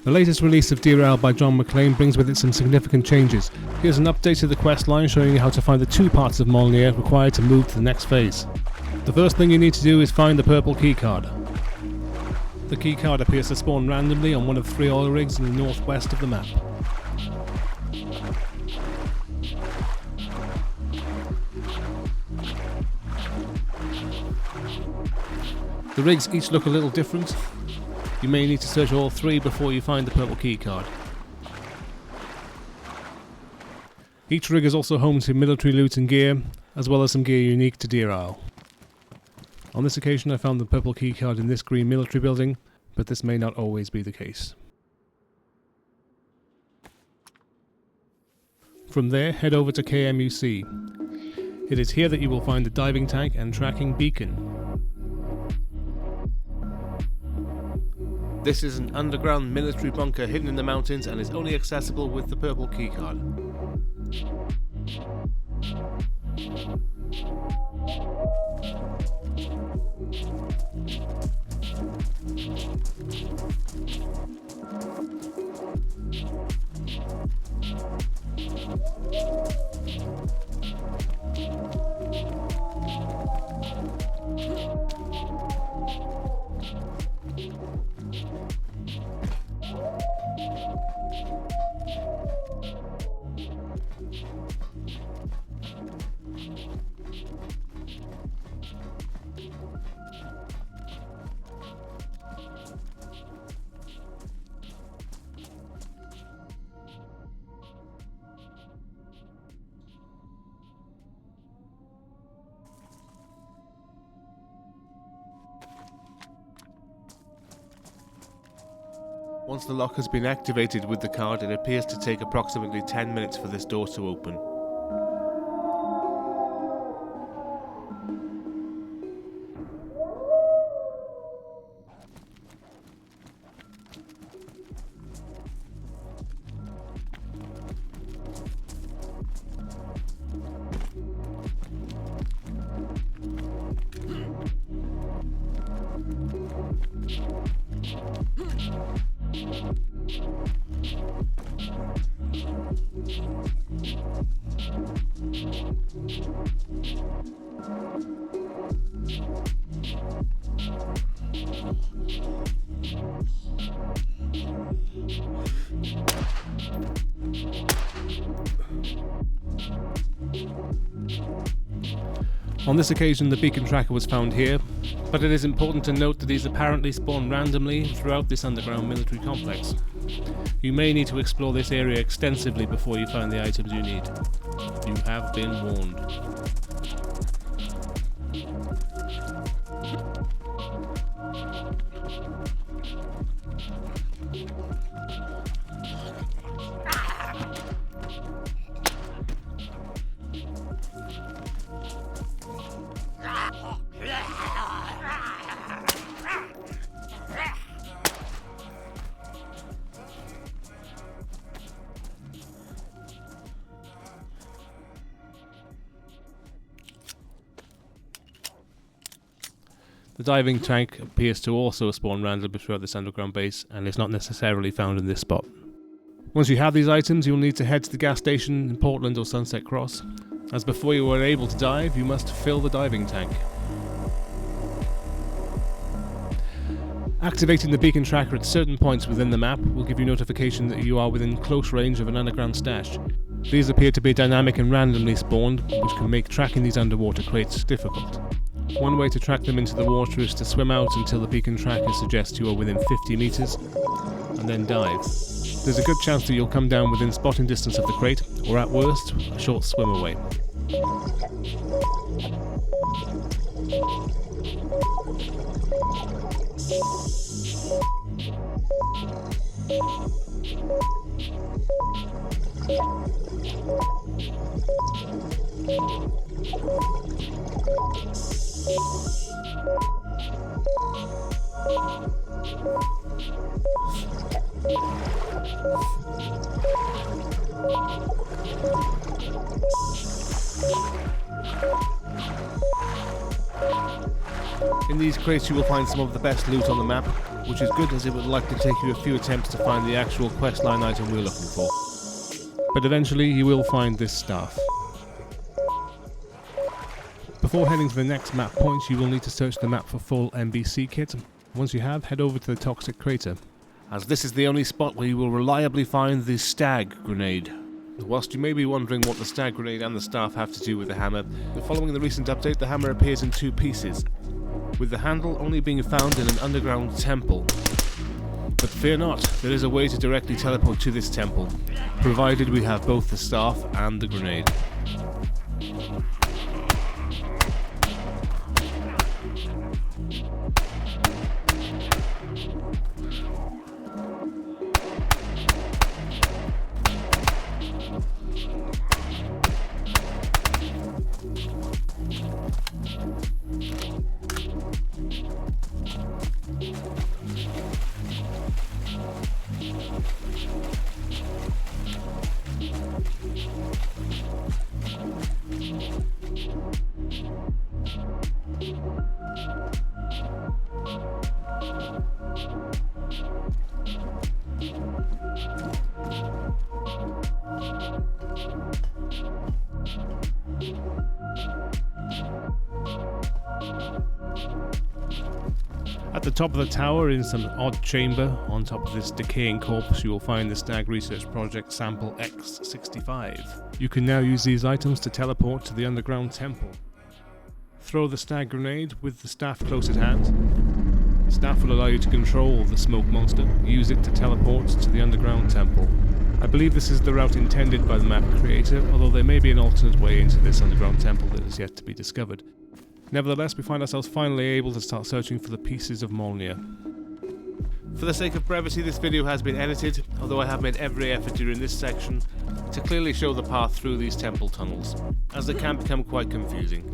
The latest release of DeerIsle by John McLane brings with it some significant changes. Here's an update to the quest line showing you how to find the 2 parts of Mjolnir required to move to the next phase. The first thing you need to do is find the purple keycard. The keycard appears to spawn randomly on one of 3 oil rigs in the northwest of the map. The rigs each look a little different. You may need to search all 3 before you find the purple keycard. Each rig is also home to military loot and gear, as well as some gear unique to DeerIsle. On this occasion I found the purple keycard in this green military building, but this may not always be the case. From there, head over to KMUC. It is here that you will find the diving tank and tracking beacon. This is an underground military bunker hidden in the mountains and is only accessible with the purple keycard. Once the lock has been activated with the card, it appears to take approximately 10 minutes for this door to open. On this occasion the beacon tracker was found here, but it is important to note that these apparently spawn randomly throughout this underground military complex. You may need to explore this area extensively before you find the items you need. You have been warned. The diving tank appears to also spawn randomly throughout this underground base and is not necessarily found in this spot. Once you have these items, you'll need to head to the gas station in Portland or Sunset Cross, as before you are able to dive, you must fill the diving tank. Activating the beacon tracker at certain points within the map will give you notification that you are within close range of an underground stash. These appear to be dynamic and randomly spawned, which can make tracking these underwater crates difficult. One way to track them into the water is to swim out until the beacon tracker suggests you are within 50 meters, and then dive. There's a good chance that you'll come down within spotting distance of the crate, or at worst, a short swim away. In these crates you will find some of the best loot on the map, which is good as it would likely take you a few attempts to find the actual questline item we're looking for. But eventually you will find this staff. Before heading to the next map point, you will need to search the map for full MBC kit. Once you have, head over to the Toxic Crater, as this is the only spot where you will reliably find the Stag Grenade. Whilst you may be wondering what the Stag Grenade and the staff have to do with the hammer, following the recent update, the hammer appears in two pieces, with the handle only being found in an underground temple. But fear not, there is a way to directly teleport to this temple, provided we have both the staff and the grenade. At the top of the tower, in some odd chamber, on top of this decaying corpse, you will find the Stag Research Project Sample X65. You can now use these items to teleport to the underground temple. Throw the Stag Grenade with the staff close at hand. The staff will allow you to control the smoke monster. Use it to teleport to the underground temple. I believe this is the route intended by the map creator, although there may be an alternate way into this underground temple that is yet to be discovered. Nevertheless, we find ourselves finally able to start searching for the pieces of Mjolnir. For the sake of brevity, this video has been edited, although I have made every effort during this section to clearly show the path through these temple tunnels, as they can become quite confusing.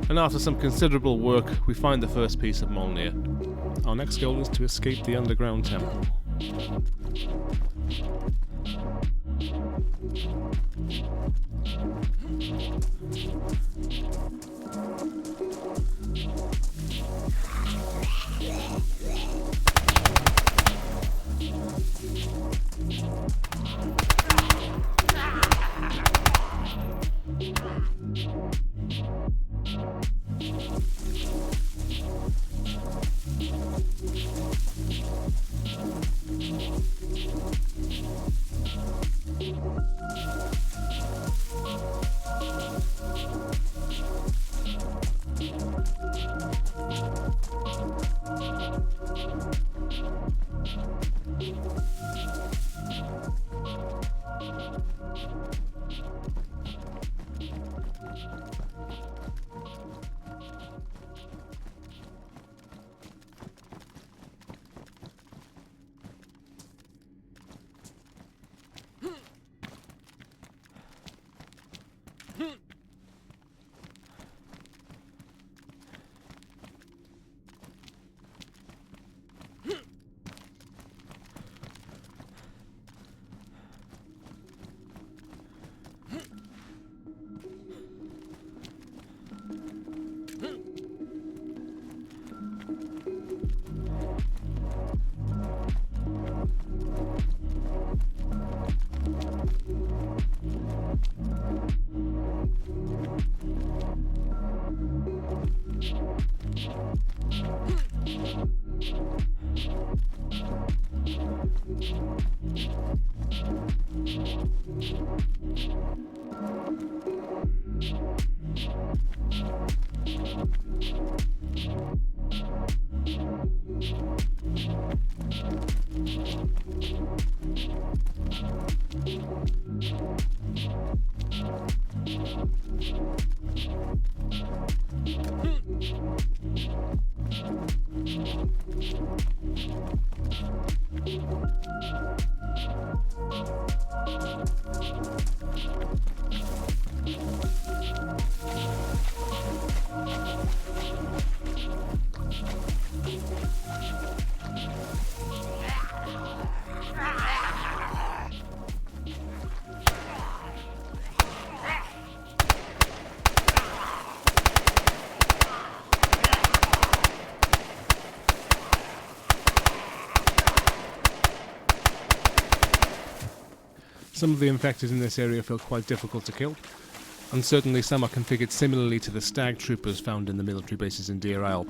And after some considerable work, we find the first piece of Mjolnir. Our next goal is to escape the underground temple. Some of the infected in this area feel quite difficult to kill, and certainly some are configured similarly to the stag troopers found in the military bases in DeerIsle.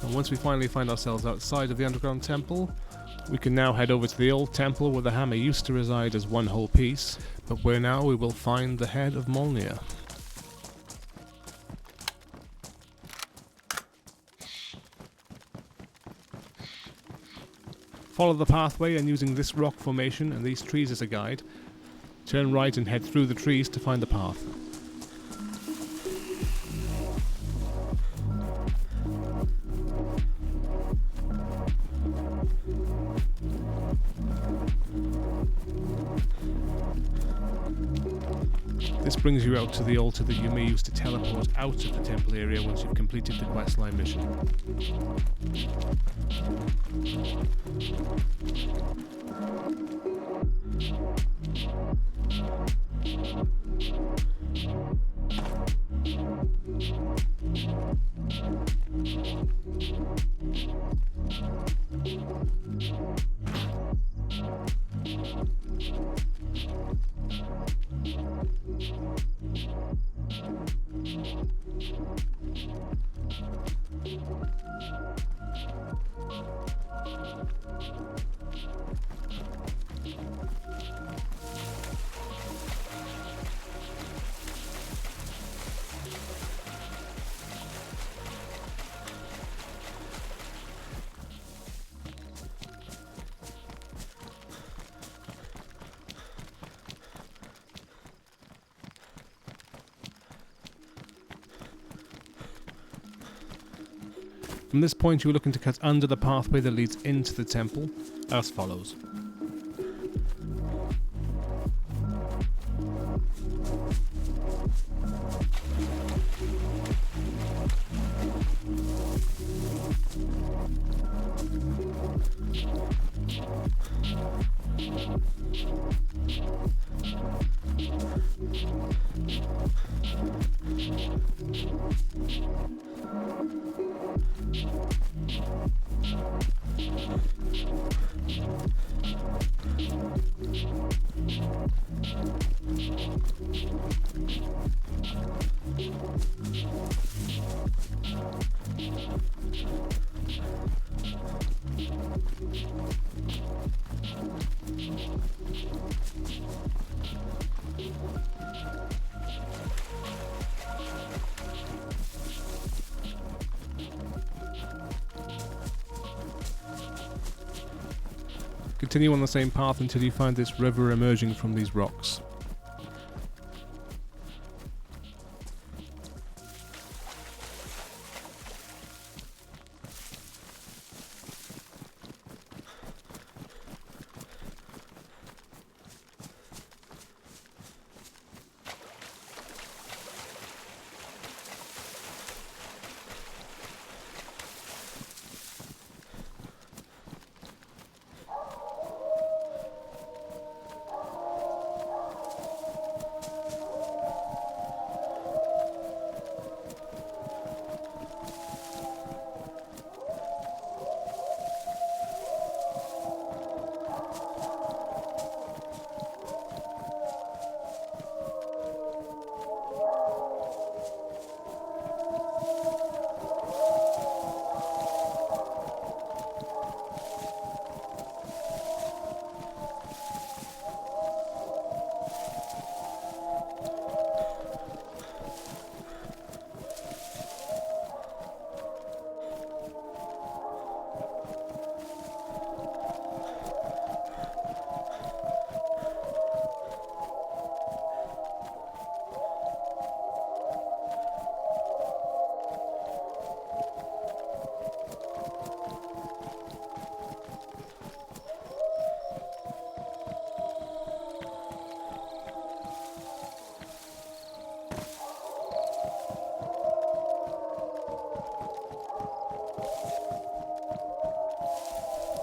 And once we finally find ourselves outside of the underground temple, we can now head over to the old temple where the hammer used to reside as one whole piece, but where now we will find the head of Mjolnir. Follow the pathway, and using this rock formation and these trees as a guide, turn right and head through the trees to find the path. This brings you out to the altar that you may use to teleport out of the temple area once you've completed the questline mission. From this point you are looking to cut under the pathway that leads into the temple, as follows. Continue on the same path until you find this river emerging from these rocks.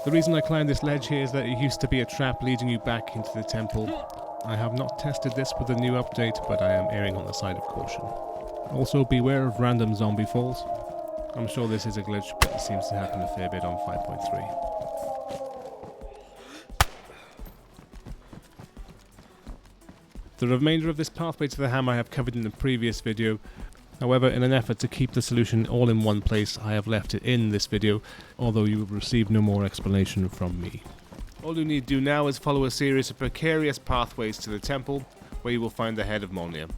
The reason I climbed this ledge here is that it used to be a trap leading you back into the temple. I have not tested this with the new update, but I am erring on the side of caution. Also, beware of random zombie falls. I'm sure this is a glitch, but it seems to happen a fair bit on 5.3. The remainder of this pathway to the hammer I have covered in the previous video. However, in an effort to keep the solution all in one place, I have left it in this video, although you will receive no more explanation from me. All you need to do now is follow a series of precarious pathways to the temple, where you will find the head of Mjolnir.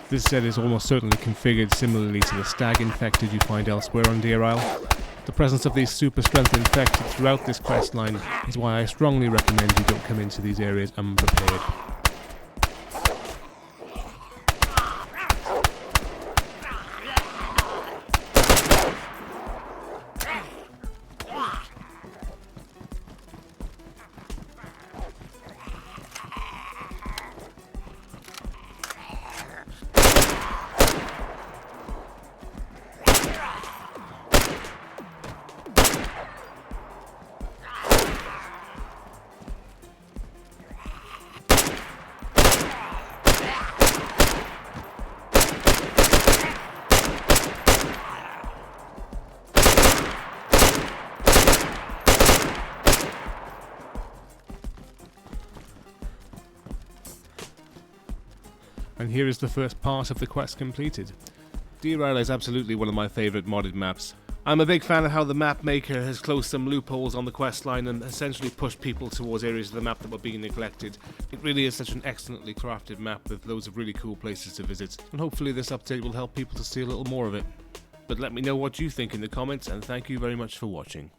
This set is almost certainly configured similarly to the stag infected you find elsewhere on DeerIsle. The presence of these super strength infected throughout this questline is why I strongly recommend you don't come into these areas unprepared. And here is the first part of the quest completed. DeerIsle is absolutely one of my favourite modded maps. I'm a big fan of how the map maker has closed some loopholes on the questline and essentially pushed people towards areas of the map that were being neglected. It really is such an excellently crafted map with loads of really cool places to visit, and hopefully this update will help people to see a little more of it. But let me know what you think in the comments, and thank you very much for watching.